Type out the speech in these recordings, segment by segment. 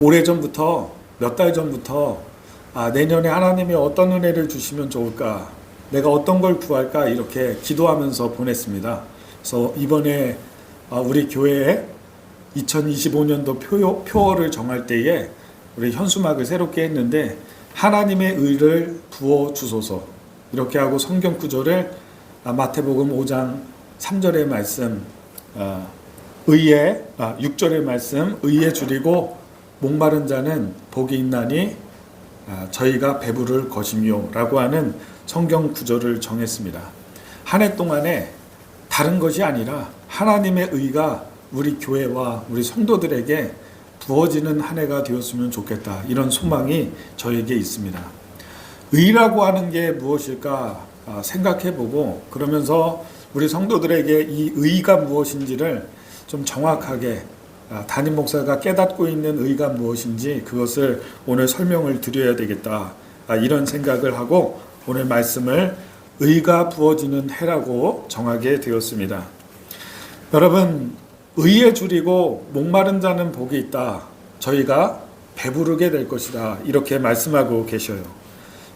오래전부터 몇 달 전부터 내년에 하나님이 어떤 은혜를 주시면 좋을까, 내가 어떤 걸 구할까 이렇게 기도하면서 보냈습니다. 그래서 이번에 우리 교회에 2025년도 표어를 정할 때에 우리 현수막을 새롭게 했는데 하나님의 의를 부어 주소서 이렇게 하고 성경 구절을 마태복음 5장 3절의 말씀, 6절의 말씀, 의에 줄이고 목마른 자는 복이 있나니 저희가 배부를 것이며 라고 하는 성경 구절을 정했습니다. 한 해 동안에 다른 것이 아니라 하나님의 의가 우리 교회와 우리 성도들에게 부어지는 한 해가 되었으면 좋겠다, 이런 소망이 저에게 있습니다. 의라고 하는 게 무엇일까 생각해보고, 그러면서 우리 성도들에게 이 의가 무엇인지를 좀 정확하게 담임 목사가 깨닫고 있는 의가 무엇인지 그것을 오늘 설명을 드려야 되겠다, 이런 생각을 하고 오늘 말씀을 의가 부어지는 해라고 정하게 되었습니다. 여러분, 의에 줄이고 목마른 자는 복이 있다, 저희가 배부르게 될 것이다, 이렇게 말씀하고 계셔요.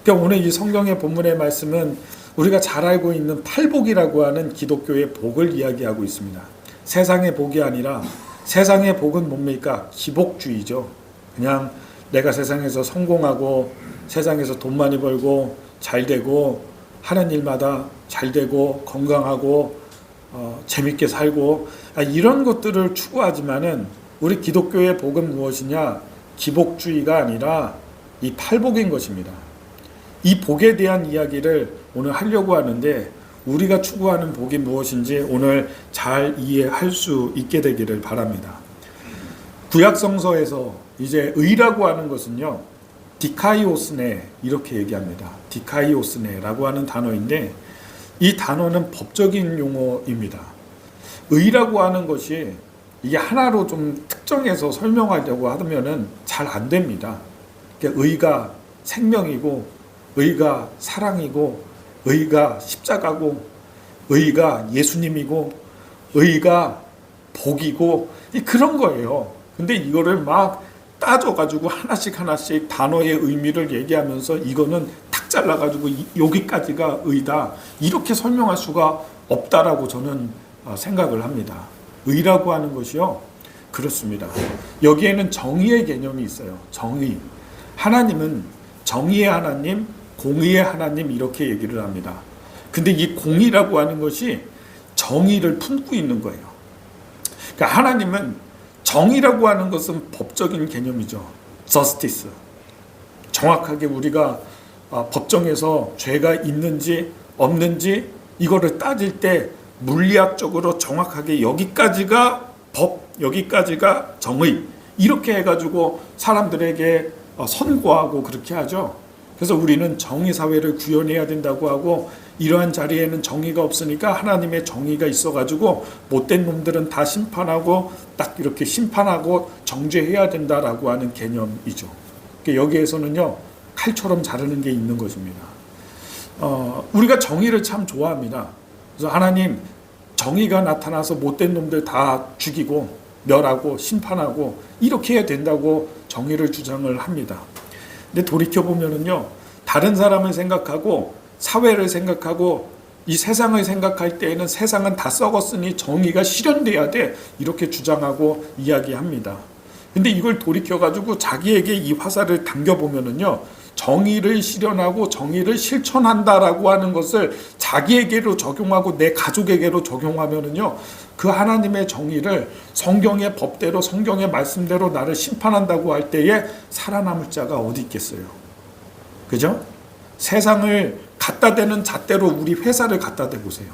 그러니까 오늘 이 성경의 본문의 말씀은 우리가 잘 알고 있는 팔복이라고 하는 기독교의 복을 이야기하고 있습니다. 세상의 복이 아니라, 세상의 복은 뭡니까? 기복주의죠. 그냥 내가 세상에서 성공하고 세상에서 돈 많이 벌고 잘 되고 하는 일마다 잘 되고 건강하고 재밌게 살고 이런 것들을 추구하지만은 우리 기독교의 복은 무엇이냐? 기복주의가 아니라 이 팔복인 것입니다. 이 복에 대한 이야기를 오늘 하려고 하는데, 우리가 추구하는 복이 무엇인지 오늘 잘 이해할 수 있게 되기를 바랍니다. 구약성서에서 이제 의라고 하는 것은요, 디카이오스네 이렇게 얘기합니다. 디카이오스네라고 하는 단어인데, 이 단어는 법적인 용어입니다. 의라고 하는 것이 이게 하나로 좀 특정해서 설명하려고 하면은 잘 안 됩니다. 그러니까 의가 생명이고, 의가 사랑이고, 의가 십자가고, 의가 예수님이고, 의가 복이고, 그런 거예요. 근데 이거를 막 따져가지고 하나씩 단어의 의미를 얘기하면서 이거는 탁 잘라가지고 여기까지가 의다, 이렇게 설명할 수가 없다라고 저는 생각을 합니다. 의라고 하는 것이요, 그렇습니다. 여기에는 정의의 개념이 있어요. 정의. 하나님은 정의의 하나님, 공의의 하나님, 이렇게 얘기를 합니다. 근데 이 공의라고 하는 것이 정의를 품고 있는 거예요. 그러니까 하나님은 정의라고 하는 것은 법적인 개념이죠. justice. 정확하게 우리가 법정에서 죄가 있는지 없는지 이거를 따질 때 물리학적으로 정확하게 여기까지가 법, 여기까지가 정의, 이렇게 해가지고 사람들에게 선고하고 그렇게 하죠. 그래서 우리는 정의사회를 구현해야 된다고 하고, 이러한 자리에는 정의가 없으니까 하나님의 정의가 있어가지고 못된 놈들은 다 심판하고 딱 이렇게 심판하고 정죄해야 된다라고 하는 개념이죠. 여기에서는요, 칼처럼 자르는 게 있는 것입니다. 우리가 정의를 참 좋아합니다. 그래서 하나님 정의가 나타나서 못된 놈들 다 죽이고 멸하고 심판하고 이렇게 해야 된다고 정의를 주장을 합니다. 근데 돌이켜보면은요, 다른 사람을 생각하고 사회를 생각하고 이 세상을 생각할 때에는 세상은 다 썩었으니 정의가 실현돼야 돼, 이렇게 주장하고 이야기합니다. 근데 이걸 돌이켜가지고 자기에게 이 화살을 당겨보면은요, 정의를 실현하고 정의를 실천한다라고 하는 것을 자기에게로 적용하고 내 가족에게로 적용하면은요, 그 하나님의 정의를 성경의 법대로, 성경의 말씀대로 나를 심판한다고 할 때에 살아남을 자가 어디 있겠어요? 그죠? 세상을 갖다 대는 잣대로 우리 회사를 갖다 대보세요.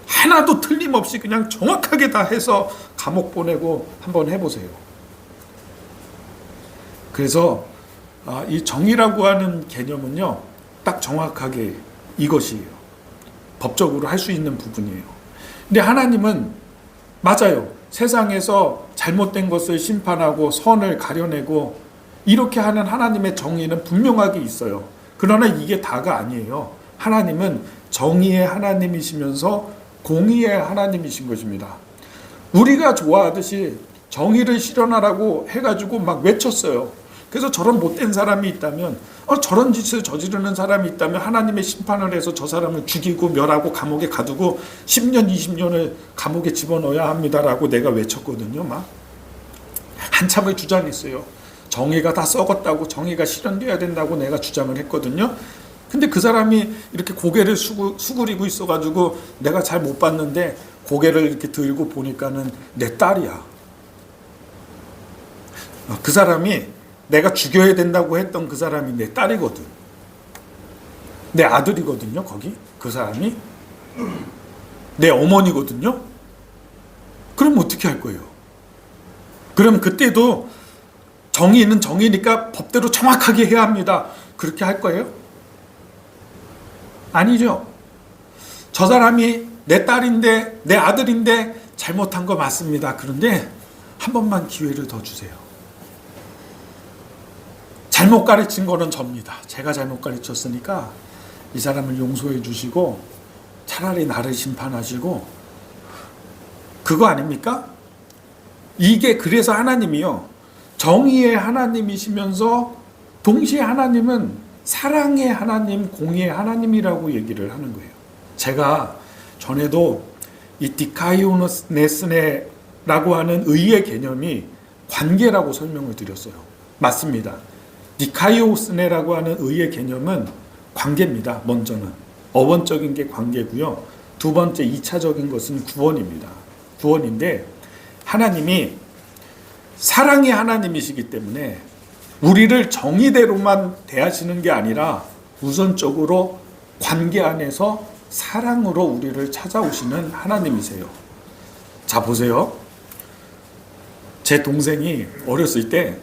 하나도 틀림없이 그냥 정확하게 다 해서 감옥 보내고 한번 해보세요. 그래서 이 정의라고 하는 개념은요, 딱 정확하게 이것이에요. 법적으로 할 수 있는 부분이에요. 근데 하나님은 맞아요. 세상에서 잘못된 것을 심판하고 선을 가려내고 이렇게 하는 하나님의 정의는 분명하게 있어요. 그러나 이게 다가 아니에요. 하나님은 정의의 하나님이시면서 공의의 하나님이신 것입니다. 우리가 좋아하듯이 정의를 실현하라고 해가지고 막 외쳤어요. 그래서 저런 못된 사람이 있다면, 저런 짓을 저지르는 사람이 있다면 하나님의 심판을 해서 저 사람을 죽이고 멸하고 감옥에 가두고 10년, 20년을 감옥에 집어넣어야 합니다라고 내가 외쳤거든요. 막 한참을 주장했어요. 정의가 다 썩었다고, 정의가 실현돼야 된다고 내가 주장을 했거든요. 근데 그 사람이 이렇게 고개를 수그리고 있어가지고 내가 잘 못 봤는데 고개를 이렇게 들고 보니까는 내 딸이야. 그 사람이 내가 죽여야 된다고 했던 그 사람이 내 딸이거든. 내 아들이거든요. 거기 그 사람이 내 어머니거든요. 그럼 어떻게 할 거예요? 그럼 그때도 정의는 정의니까 법대로 정확하게 해야 합니다. 그렇게 할 거예요? 아니죠. 저 사람이 내 딸인데 내 아들인데 잘못한 거 맞습니다. 그런데 한 번만 기회를 더 주세요. 잘못 가르친 거는 접니다. 제가 잘못 가르쳤으니까 이 사람을 용서해 주시고 차라리 나를 심판하시고, 그거 아닙니까? 이게 그래서 하나님이요, 정의의 하나님이시면서 동시에 하나님은 사랑의 하나님, 공의의 하나님이라고 얘기를 하는 거예요. 제가 전에도 이 디카이오네스네라고 하는 의의 개념이 관계라고 설명을 드렸어요. 맞습니다. 디카이오스네라고 하는 의의 개념은 관계입니다. 먼저는 어원적인 게 관계고요. 두 번째 2차적인 것은 구원입니다. 구원인데 하나님이 사랑의 하나님이시기 때문에 우리를 정의대로만 대하시는 게 아니라 우선적으로 관계 안에서 사랑으로 우리를 찾아오시는 하나님이세요. 자, 보세요. 제 동생이 어렸을 때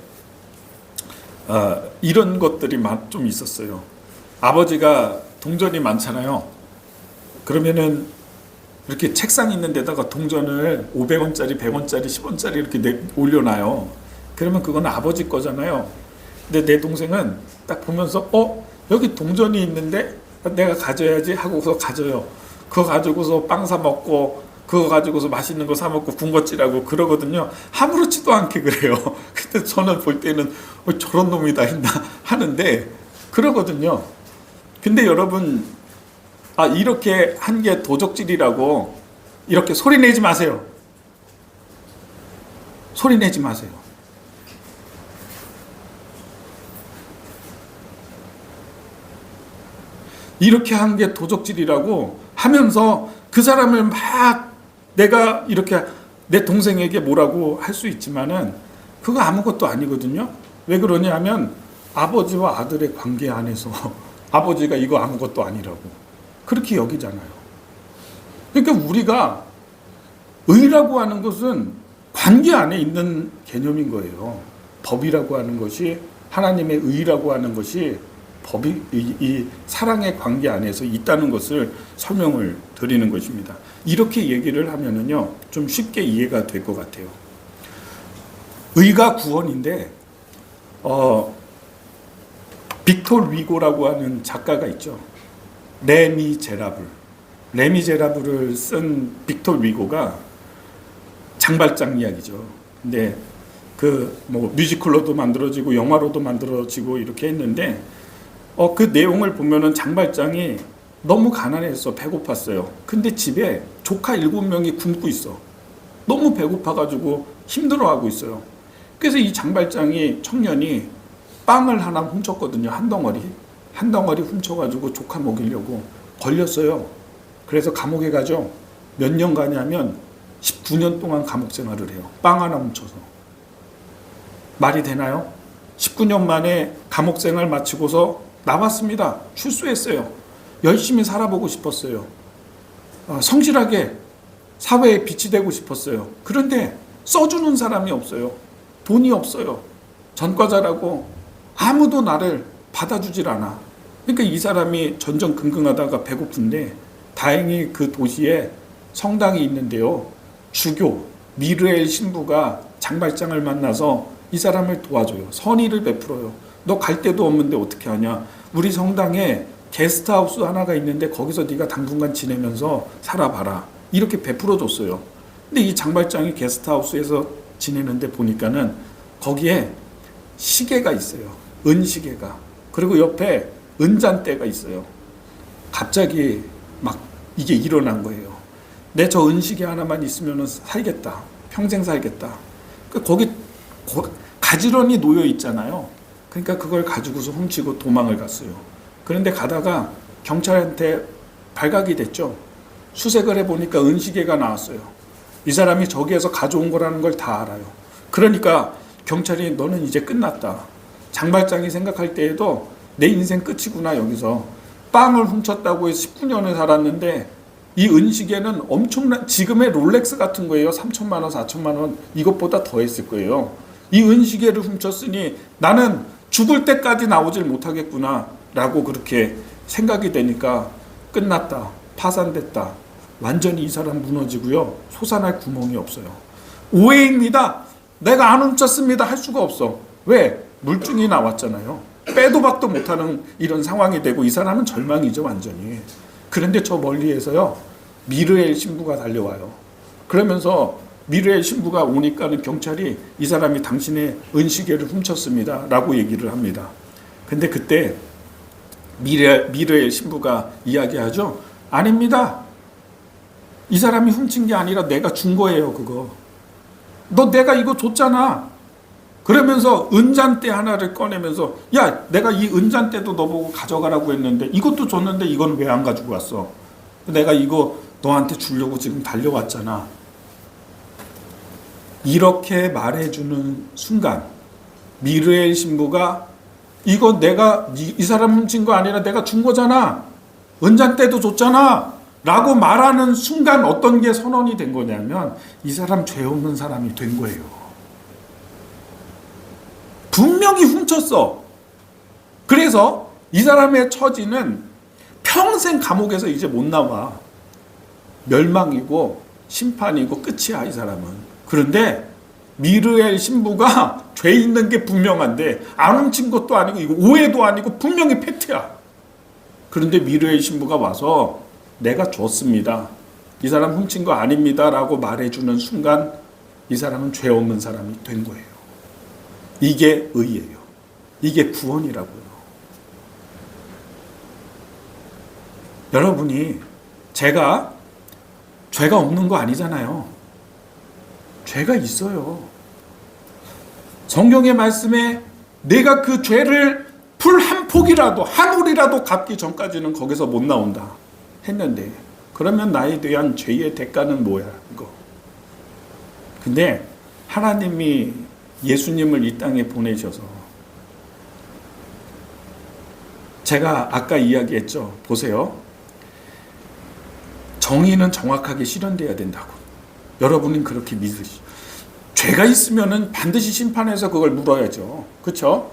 이런 것들이 좀 있었어요. 아버지가 동전이 많잖아요. 그러면은 이렇게 책상 있는 데다가 동전을 500원짜리, 100원짜리, 10원짜리 이렇게 올려놔요. 그러면 그건 아버지 거잖아요. 근데 내 동생은 딱 보면서 여기 동전이 있는데 내가 가져야지 하고서 가져요. 그거 가지고서 빵 사 먹고, 그거 가지고서 맛있는 거 사 먹고 군것질하고 그러거든요. 아무렇지도 않게 그래요. 근데 저는 볼 때는 저런 놈이다 했나 하는데 그러거든요. 근데 여러분, 이렇게 한 게 도적질이라고 이렇게 소리 내지 마세요. 소리 내지 마세요. 이렇게 한 게 도적질이라고 하면서 그 사람을 막 내가 이렇게 내 동생에게 뭐라고 할 수 있지만은 그거 아무것도 아니거든요. 왜 그러냐 하면 아버지와 아들의 관계 안에서 아버지가 이거 아무것도 아니라고 그렇게 여기잖아요. 그러니까 우리가 의라고 하는 것은 관계 안에 있는 개념인 거예요. 법이라고 하는 것이, 하나님의 의라고 하는 것이 법이 이 사랑의 관계 안에서 있다는 것을 설명을 드리는 것입니다. 이렇게 얘기를 하면은요 좀 쉽게 이해가 될 것 같아요. 의가 구원인데 빅톨 위고라고 하는 작가가 있죠. 레미제라블을 쓴 빅톨 위고가 장발장 이야기죠. 근데 그 뭐 뮤지컬로도 만들어지고 영화로도 만들어지고 이렇게 했는데 그 내용을 보면은 장발장이 너무 가난해서 배고팠어요. 근데 집에 조카 7명이 굶고 있어. 너무 배고파가지고 힘들어하고 있어요. 그래서 이 장발장이 청년이 빵을 하나 훔쳤거든요. 한 덩어리 훔쳐가지고 조카 먹이려고 걸렸어요. 그래서 감옥에 가죠. 몇 년 가냐면 19년 동안 감옥 생활을 해요. 빵 하나 훔쳐서. 말이 되나요? 19년 만에 감옥 생활 마치고서 나왔습니다. 출소했어요. 열심히 살아보고 싶었어요. 성실하게 사회에 빛이 되고 싶었어요. 그런데 써주는 사람이 없어요. 돈이 없어요. 전과자라고 아무도 나를 받아주질 않아. 그러니까 이 사람이 전전긍긍하다가 배고픈데 다행히 그 도시에 성당이 있는데요. 주교 미르엘 신부가 장발장을 만나서 이 사람을 도와줘요. 선의를 베풀어요. 너 갈 데도 없는데 어떻게 하냐. 우리 성당에 게스트하우스 하나가 있는데 거기서 네가 당분간 지내면서 살아봐라. 이렇게 베풀어 줬어요. 근데 이 장발장이 게스트하우스에서 지내는데 보니까는 거기에 시계가 있어요. 은시계가. 그리고 옆에 은잔대가 있어요. 갑자기 막 이게 일어난 거예요. 내 저 은시계 하나만 있으면 살겠다. 평생 살겠다. 거기 가지런히 놓여 있잖아요. 그러니까 그걸 가지고서 훔치고 도망을 갔어요. 그런데 가다가 경찰한테 발각이 됐죠. 수색을 해보니까 은시계가 나왔어요. 이 사람이 저기에서 가져온 거라는 걸 다 알아요. 그러니까 경찰이 너는 이제 끝났다. 장발장이 생각할 때에도 내 인생 끝이구나. 여기서 빵을 훔쳤다고 해서 19년을 살았는데 이 은시계는 엄청난 지금의 롤렉스 같은 거예요. 3천만 원, 4천만 원 이것보다 더 했을 거예요. 이 은시계를 훔쳤으니 나는 죽을 때까지 나오질 못하겠구나 라고 그렇게 생각이 되니까 끝났다. 파산됐다. 완전히 이 사람 무너지고요. 솟아날 구멍이 없어요. 오해입니다. 내가 안 훔쳤습니다. 할 수가 없어. 왜? 물증이 나왔잖아요. 빼도 박도 못하는 이런 상황이 되고 이 사람은 절망이죠. 완전히. 그런데 저 멀리에서요. 미르엘 신부가 달려와요. 그러면서 미르엘 신부가 오니까는 경찰이 이 사람이 당신의 은시계를 훔쳤습니다. 라고 얘기를 합니다. 근데 그때 미르엘 신부가 이야기하죠. 아닙니다. 이 사람이 훔친 게 아니라 내가 준 거예요. 그거. 너 내가 이거 줬잖아. 그러면서 은잔대 하나를 꺼내면서 야 내가 이 은잔대도 너보고 가져가라고 했는데 이것도 줬는데 이건 왜 안 가지고 왔어? 내가 이거 너한테 주려고 지금 달려왔잖아. 이렇게 말해주는 순간 미르엘 신부가 이거 내가 이 사람 훔친 거 아니라 내가 준 거잖아. 은잔대도 줬잖아. 라고 말하는 순간 어떤 게 선언이 된 거냐면 이 사람 죄 없는 사람이 된 거예요. 분명히 훔쳤어. 그래서 이 사람의 처지는 평생 감옥에서 이제 못 나와. 멸망이고 심판이고 끝이야 이 사람은. 그런데 미르엘 신부가 죄 있는 게 분명한데 안 훔친 것도 아니고 이거 오해도 아니고 분명히 팩트야. 그런데 미르엘 신부가 와서 내가 줬습니다. 이 사람 훔친 거 아닙니다. 라고 말해주는 순간 이 사람은 죄 없는 사람이 된 거예요. 이게 의예요. 이게 구원이라고요. 여러분이 제가 죄가 없는 거 아니잖아요. 죄가 있어요. 성경의 말씀에 내가 그 죄를 풀 한 폭이라도 한 올이라도 갚기 전까지는 거기서 못 나온다 했는데 그러면 나에 대한 죄의 대가는 뭐야 이거. 근데 하나님이 예수님을 이 땅에 보내셔서 제가 아까 이야기했죠. 보세요. 정의는 정확하게 실현돼야 된다고. 여러분은 그렇게 믿으시죠. 죄가 있으면은 반드시 심판해서 그걸 물어야죠. 그렇죠?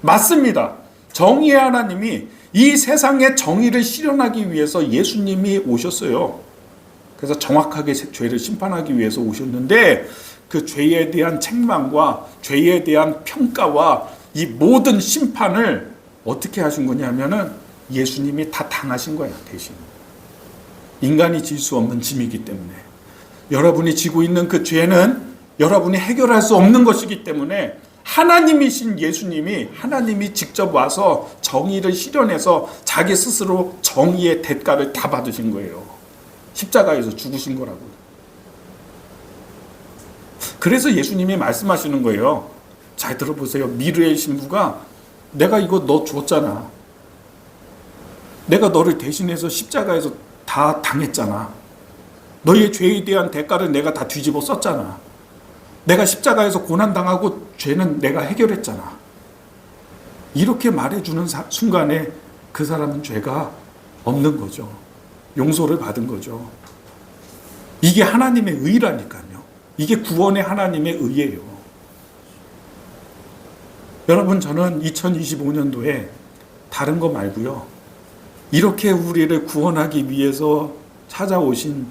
맞습니다. 정의의 하나님이 이 세상의 정의를 실현하기 위해서 예수님이 오셨어요. 그래서 정확하게 죄를 심판하기 위해서 오셨는데 그 죄에 대한 책망과 죄에 대한 평가와 이 모든 심판을 어떻게 하신 거냐면은 예수님이 다 당하신 거야 대신. 인간이 질 수 없는 짐이기 때문에 여러분이 지고 있는 그 죄는 여러분이 해결할 수 없는 것이기 때문에 하나님이신 예수님이 하나님이 직접 와서 정의를 실현해서 자기 스스로 정의의 대가를 다 받으신 거예요. 십자가에서 죽으신 거라고요. 그래서 예수님이 말씀하시는 거예요. 잘 들어보세요. 미르엘 신부가 내가 이거 너 줬잖아. 내가 너를 대신해서 십자가에서 다 당했잖아. 너의 죄에 대한 대가를 내가 다 뒤집어 썼잖아. 내가 십자가에서 고난당하고 죄는 내가 해결했잖아. 이렇게 말해주는 순간에 그 사람은 죄가 없는 거죠. 용서를 받은 거죠. 이게 하나님의 의라니까요. 이게 구원의 하나님의 의예요. 여러분 저는 2025년도에 다른 거 말고요. 이렇게 우리를 구원하기 위해서 찾아오신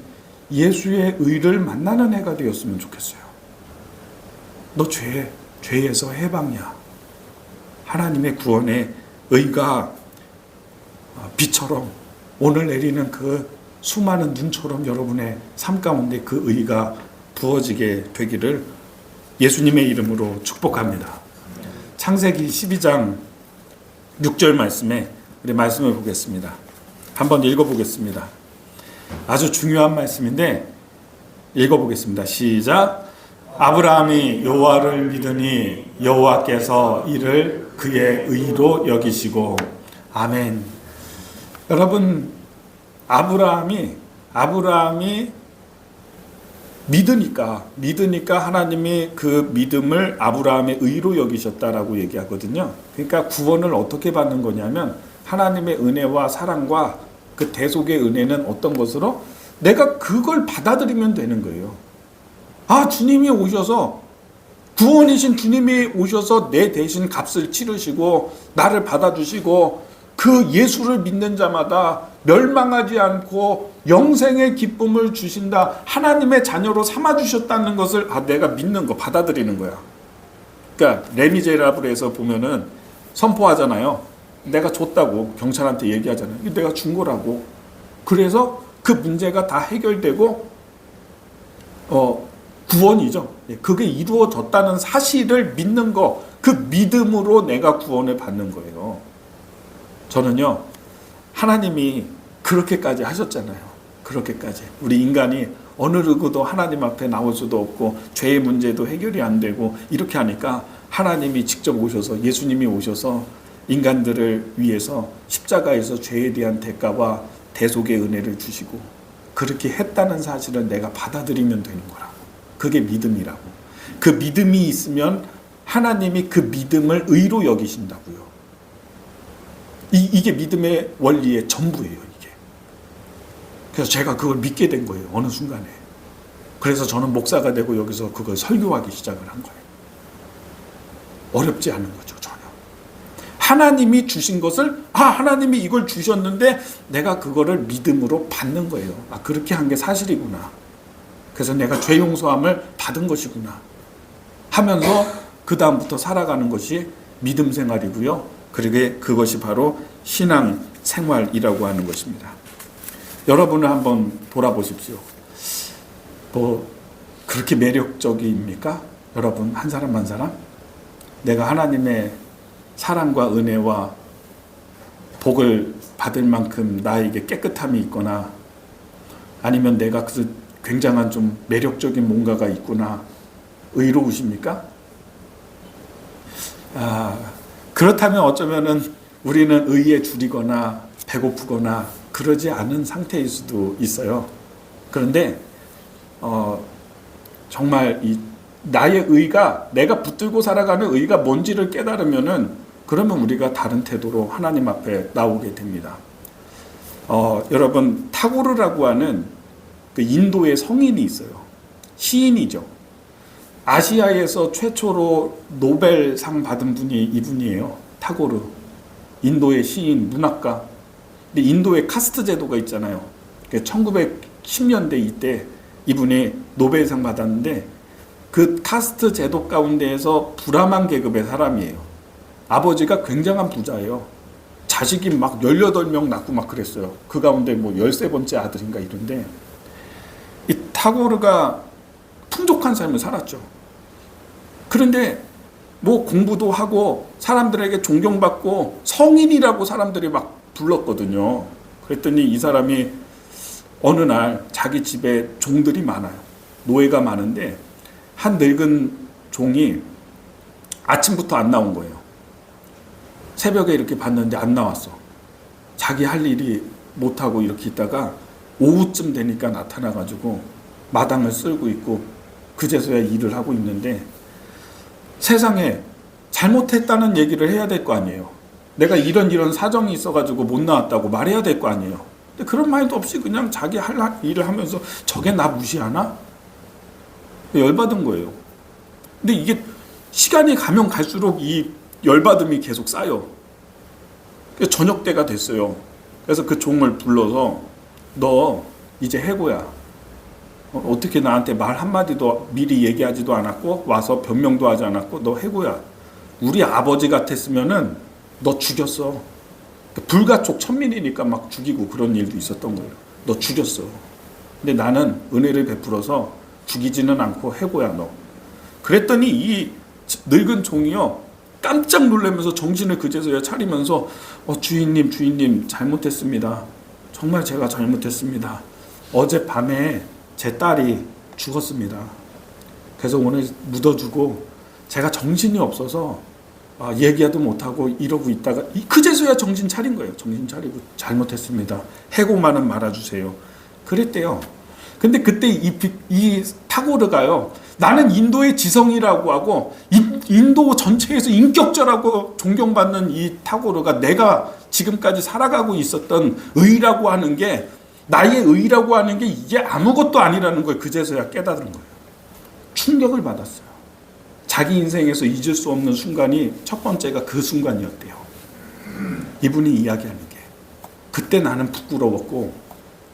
예수의 의를 만나는 해가 되었으면 좋겠어요. 너 죄에서 해방이야. 하나님의 구원의 의가 비처럼 오늘 내리는 그 수많은 눈처럼 여러분의 삶 가운데 그 의가 부어지게 되기를 예수님의 이름으로 축복합니다. 창세기 12장 6절 말씀에 우리 말씀을 보겠습니다. 한번 읽어보겠습니다. 아주 중요한 말씀인데 읽어보겠습니다. 시작. 아브라함이 여호와를 믿으니 여호와께서 이를 그의 의로 여기시고. 아멘. 여러분, 아브라함이 믿으니까 하나님이 그 믿음을 아브라함의 의로 여기셨다라고 얘기하거든요. 그러니까 구원을 어떻게 받는 거냐면 하나님의 은혜와 사랑과 그 대속의 은혜는 어떤 것으로 내가 그걸 받아들이면 되는 거예요. 아, 주님이 오셔서, 구원이신 주님이 오셔서 내 대신 값을 치르시고 나를 받아주시고 그 예수를 믿는 자마다 멸망하지 않고 영생의 기쁨을 주신다, 하나님의 자녀로 삼아주셨다는 것을 내가 믿는 거, 받아들이는 거야. 그러니까 레미제라블에서 보면은 선포하잖아요. 내가 줬다고 경찰한테 얘기하잖아요. 이거 내가 준 거라고. 그래서 그 문제가 다 해결되고 구원이죠. 그게 이루어졌다는 사실을 믿는 거, 그 믿음으로 내가 구원을 받는 거예요. 저는요, 하나님이 그렇게까지 하셨잖아요. 그렇게까지. 우리 인간이 어느 누구도 하나님 앞에 나올 수도 없고 죄의 문제도 해결이 안 되고 이렇게 하니까 하나님이 직접 오셔서, 예수님이 오셔서 인간들을 위해서 십자가에서 죄에 대한 대가와 대속의 은혜를 주시고 그렇게 했다는 사실을 내가 받아들이면 되는 거라고. 그게 믿음이라고. 그 믿음이 있으면 하나님이 그 믿음을 의로 여기신다고요. 이게 믿음의 원리의 전부예요, 이게. 그래서 제가 그걸 믿게 된 거예요, 어느 순간에. 그래서 저는 목사가 되고 여기서 그걸 설교하기 시작을 한 거예요. 어렵지 않은 거죠, 전혀. 하나님이 주신 것을, 하나님이 이걸 주셨는데 내가 그거를 믿음으로 받는 거예요. 그렇게 한 게 사실이구나. 그래서 내가 죄 용서함을 받은 것이구나 하면서 그 다음부터 살아가는 것이 믿음 생활이고요. 그러게 그것이 바로 신앙 생활이라고 하는 것입니다. 여러분을 한번 돌아보십시오. 그렇게 매력적입니까? 여러분, 한 사람 한 사람? 내가 하나님의 사랑과 은혜와 복을 받을 만큼 나에게 깨끗함이 있거나 아니면 내가 그 굉장한 좀 매력적인 뭔가가 있구나, 의로우십니까? 그렇다면 어쩌면은 우리는 의에 줄이거나 배고프거나 그러지 않은 상태일 수도 있어요. 그런데 정말 나의 의가, 내가 붙들고 살아가는 의가 뭔지를 깨달으면은 그러면 우리가 다른 태도로 하나님 앞에 나오게 됩니다. 여러분, 타고르라고 하는 그 인도의 성인이 있어요. 시인이죠. 아시아에서 최초로 노벨상 받은 분이 이분이에요. 타고르. 인도의 시인, 문학가. 근데 인도에 카스트 제도가 있잖아요. 1910년대 이때 이분이 노벨상 받았는데 그 카스트 제도 가운데에서 브라만 계급의 사람이에요. 아버지가 굉장한 부자예요. 자식이 막 18명 낳고 막 그랬어요. 그 가운데 뭐 13번째 아들인가 이런데 이 타고르가 풍족한 삶을 살았죠. 그런데 뭐 공부도 하고 사람들에게 존경받고 성인이라고 사람들이 막 불렀거든요. 그랬더니 이 사람이 어느 날 자기 집에 종들이 많아요. 노예가 많은데 한 늙은 종이 아침부터 안 나온 거예요. 새벽에 이렇게 봤는데 안 나왔어. 자기 할 일이 못하고 이렇게 있다가 오후쯤 되니까 나타나가지고 마당을 쓸고 있고 그제서야 일을 하고 있는데 세상에 잘못했다는 얘기를 해야 될 거 아니에요. 내가 이런 사정이 있어가지고 못 나왔다고 말해야 될 거 아니에요. 근데 그런 말도 없이 그냥 자기 할 일을 하면서 저게 나 무시하나? 열받은 거예요. 근데 이게 시간이 가면 갈수록 이 열받음이 계속 쌓여. 저녁 때가 됐어요. 그래서 그 종을 불러서 너 이제 해고야. 어떻게 나한테 말 한마디도 미리 얘기하지도 않았고 와서 변명도 하지 않았고 너 해고야. 우리 아버지 같았으면은 너 죽였어. 불가촉 천민이니까 막 죽이고 그런 일도 있었던 거예요. 너 죽였어. 근데 나는 은혜를 베풀어서 죽이지는 않고 해고야 너. 그랬더니 이 늙은 종이요 깜짝 놀라면서 정신을 그제서야 차리면서 주인님 잘못했습니다. 정말 제가 잘못했습니다. 어젯밤에 제 딸이 죽었습니다. 그래서 오늘 묻어주고 제가 정신이 없어서 얘기하도 못하고 이러고 있다가 그제서야 정신 차린 거예요. 정신 차리고 잘못했습니다. 해고만은 말아주세요. 그랬대요. 근데 그때 이 타고르가요. 나는 인도의 지성이라고 하고 인도 전체에서 인격자라고 존경받는 이 타고르가 내가 지금까지 살아가고 있었던 의라고 하는 게 나의 의라고 하는 게 이게 아무것도 아니라는 걸 그제서야 깨달은 거예요. 충격을 받았어요. 자기 인생에서 잊을 수 없는 순간이 첫 번째가 그 순간이었대요. 이분이 이야기하는 게 그때 나는 부끄러웠고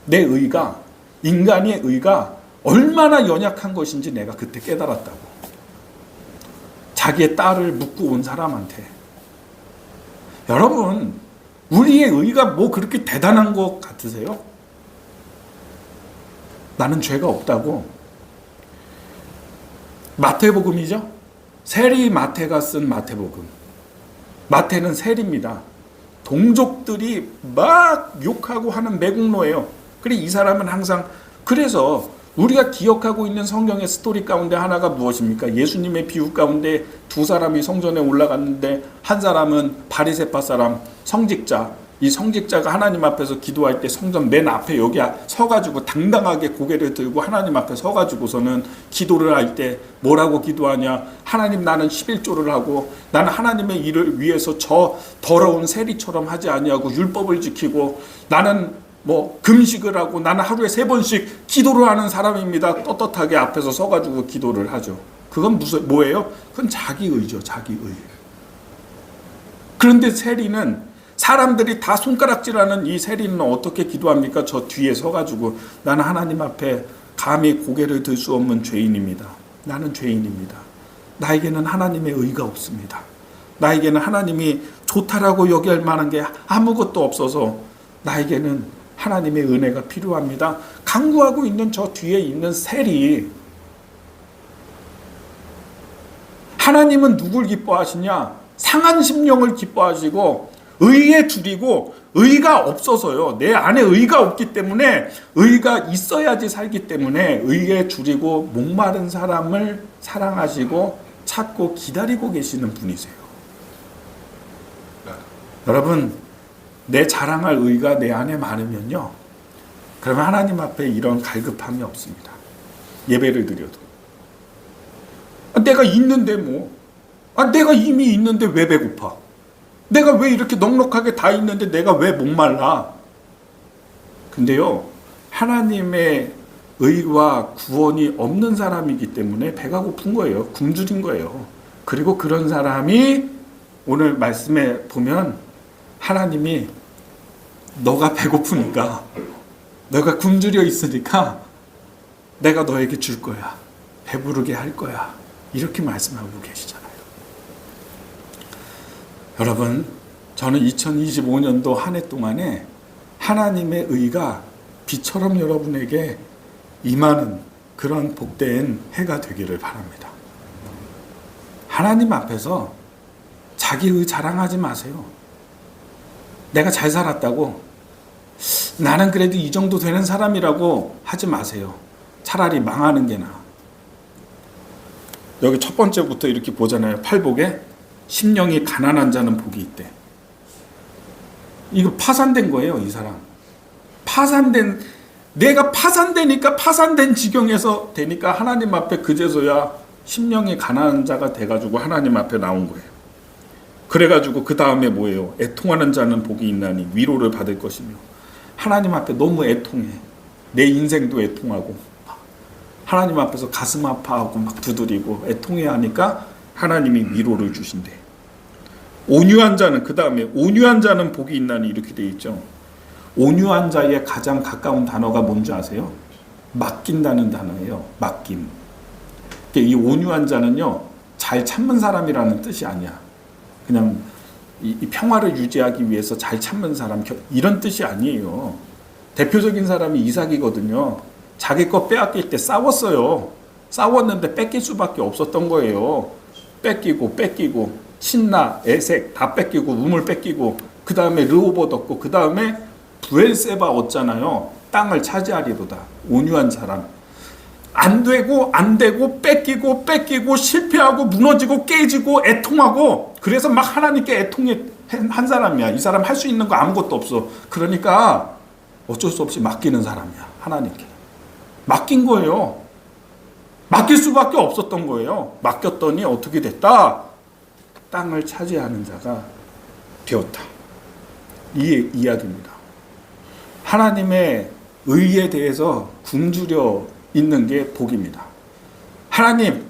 내 의가 인간의 의가 얼마나 연약한 것인지 내가 그때 깨달았다고. 자기의 딸을 묻고 온 사람한테. 여러분 우리의 의가 뭐 그렇게 대단한 것 같으세요? 나는 죄가 없다고. 마태복음이죠. 세리 마태가 쓴 마태복음. 마태는 세리입니다. 동족들이 막 욕하고 하는 매국노예요. 그래 이 사람은 항상 그래서 우리가 기억하고 있는 성경의 스토리 가운데 하나가 무엇입니까? 예수님의 비유 가운데 두 사람이 성전에 올라갔는데 한 사람은 바리새파 사람 성직자. 이 성직자가 하나님 앞에서 기도할 때 성전 맨 앞에 여기 서가지고 당당하게 고개를 들고 하나님 앞에 서가지고서는 기도를 할 때 뭐라고 기도하냐? 하나님 나는 11조를 하고 나는 하나님의 일을 위해서 저 더러운 세리처럼 하지 아니하고 율법을 지키고 나는 금식을 하고 나는 하루에 3번씩 기도를 하는 사람입니다. 떳떳하게 앞에서 서가지고 기도를 하죠. 그건 뭐예요? 그건 자기의죠. 자기의. 그런데 세리는 사람들이 다 손가락질하는 이 세리는 어떻게 기도합니까? 저 뒤에 서가지고 나는 하나님 앞에 감히 고개를 들 수 없는 죄인입니다. 나는 죄인입니다. 나에게는 하나님의 의가 없습니다. 나에게는 하나님이 좋다라고 여길 만한 게 아무것도 없어서 나에게는 하나님의 은혜가 필요합니다. 간구하고 있는 저 뒤에 있는 세리. 하나님은 누굴 기뻐하시냐? 상한 심령을 기뻐하시고 의에 줄이고 의가 없어서요. 내 안에 의가 없기 때문에 의가 있어야지 살기 때문에 의에 줄이고 목마른 사람을 사랑하시고 찾고 기다리고 계시는 분이세요. 여러분 내 자랑할 의가 내 안에 많으면요. 그러면 하나님 앞에 이런 갈급함이 없습니다. 예배를 드려도. 내가 있는데 내가 이미 있는데 왜 배고파? 내가 왜 이렇게 넉넉하게 다 있는데 내가 왜 목말라? 근데요. 하나님의 의와 구원이 없는 사람이기 때문에 배가 고픈 거예요. 굶주린 거예요. 그리고 그런 사람이 오늘 말씀에 보면 하나님이 너가 배고프니까 너가 굶주려 있으니까 내가 너에게 줄 거야. 배부르게 할 거야. 이렇게 말씀하고 계시잖아요. 여러분 저는 2025년도 한 해 동안에 하나님의 의가 비처럼 여러분에게 임하는 그런 복된 해가 되기를 바랍니다. 하나님 앞에서 자기의 자랑하지 마세요. 내가 잘 살았다고 나는 그래도 이 정도 되는 사람이라고 하지 마세요. 차라리 망하는 게 나아. 여기 첫 번째부터 이렇게 보잖아요. 팔복에 심령이 가난한 자는 복이 있대. 이거 파산된 거예요. 이 사람 내가 파산되니까 파산된 지경에서 되니까 하나님 앞에 그제서야 심령이 가난한 자가 돼가지고 하나님 앞에 나온 거예요. 그래가지고 그 다음에 뭐예요? 애통하는 자는 복이 있나니 위로를 받을 것이며. 하나님 앞에 너무 애통해. 내 인생도 애통하고 하나님 앞에서 가슴 아파하고 막 두드리고 애통해 하니까 하나님이 위로를 주신대. 온유한 자는 그 다음에 온유한 자는 복이 있나니 이렇게 돼 있죠. 온유한 자의 가장 가까운 단어가 뭔지 아세요? 맡긴다는 단어예요. 맡김. 이 온유한 자는요 잘 참는 사람이라는 뜻이 아니야. 그냥 이 평화를 유지하기 위해서 잘 참는 사람 이런 뜻이 아니에요. 대표적인 사람이 이삭이거든요. 자기 거 빼앗길 때 싸웠어요. 싸웠는데 뺏길 수밖에 없었던 거예요. 뺏기고 신나, 에색 다 뺏기고 우물 뺏기고 그 다음에 르호봇 얻고 그 다음에 브엘세바 얻잖아요. 땅을 차지하리로다. 온유한 사람. 안 되고 뺏기고 실패하고 무너지고 깨지고 애통하고 그래서 막 하나님께 애통한 사람이야. 이 사람 할 수 있는 거 아무것도 없어. 그러니까 어쩔 수 없이 맡기는 사람이야. 하나님께. 맡긴 거예요. 맡길 수밖에 없었던 거예요. 맡겼더니 어떻게 됐다? 땅을 차지하는 자가 되었다. 이 이야기입니다. 하나님의 의에 대해서 굶주려 있는 게 복입니다. 하나님,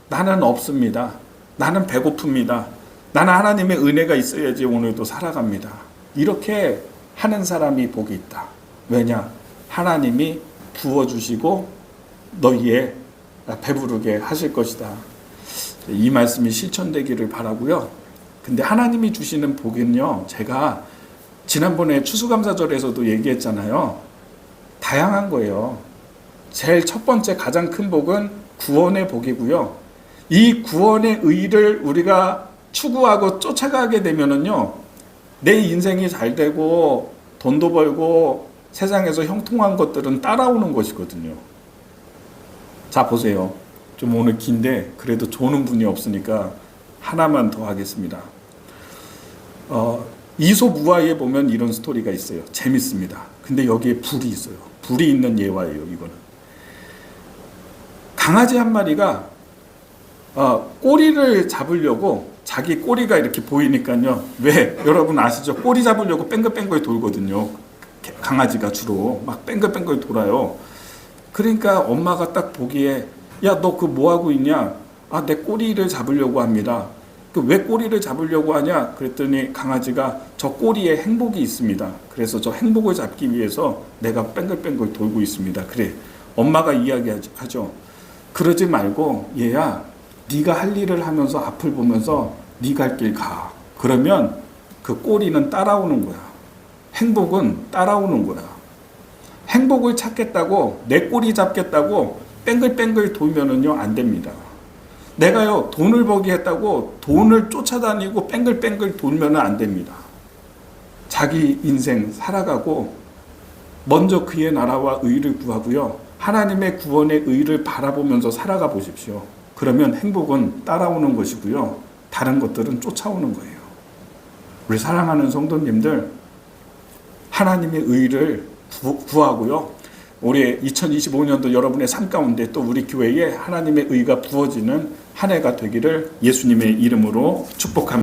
나는 없습니다. 나는 배고픕니다. 나는 하나님의 은혜가 있어야지 오늘도 살아갑니다. 이렇게 하는 사람이 복이 있다. 왜냐? 하나님이 부어주시고 너희의 배부르게 하실 것이다. 이 말씀이 실천되기를 바라고요. 근데 하나님이 주시는 복은요, 제가 지난번에 추수감사절에서도 얘기했잖아요. 다양한 거예요. 제일 첫 번째 가장 큰 복은 구원의 복이고요. 이 구원의 의를 우리가 추구하고 쫓아가게 되면은요, 내 인생이 잘 되고 돈도 벌고 세상에서 형통한 것들은 따라오는 것이거든요. 자, 보세요. 좀 오늘 긴데 그래도 조는 분이 없으니까 하나만 더 하겠습니다. 이솝우화에 보면 이런 스토리가 있어요. 재밌습니다. 근데 여기에 불이 있어요. 불이 있는 예화예요. 이거는 강아지 한 마리가 꼬리를 잡으려고, 자기 꼬리가 이렇게 보이니까요. 왜? 여러분 아시죠? 꼬리 잡으려고 뺑글뺑글 돌거든요. 강아지가 주로 막 뺑글뺑글 돌아요. 그러니까 엄마가 딱 보기에, 야, 너 그 뭐 하고 있냐? 아, 내 꼬리를 잡으려고 합니다. 그 왜 꼬리를 잡으려고 하냐? 그랬더니 강아지가 저 꼬리에 행복이 있습니다. 그래서 저 행복을 잡기 위해서 내가 뺑글뺑글 돌고 있습니다. 그래. 엄마가 이야기하죠. 그러지 말고 얘야, 네가 할 일을 하면서 앞을 보면서 네 갈 길 가. 그러면 그 꼬리는 따라오는 거야. 행복은 따라오는 거야. 행복을 찾겠다고 내 꼬리 잡겠다고 뺑글뺑글 돌면은요, 안 됩니다. 내가요, 돈을 벌게 했다고 돈을 쫓아다니고 뺑글뺑글 돌면은 안 됩니다. 자기 인생 살아가고 먼저 그의 나라와 의를 구하고요, 하나님의 구원의 의를 바라보면서 살아가 보십시오. 그러면 행복은 따라오는 것이고요, 다른 것들은 쫓아오는 거예요. 우리 사랑하는 성도님들, 하나님의 의를 구하고요, 올해 2025년도 여러분의 삶 가운데 또 우리 교회에 하나님의 의가 부어지는 한 해가 되기를 예수님의 이름으로 축복합니다.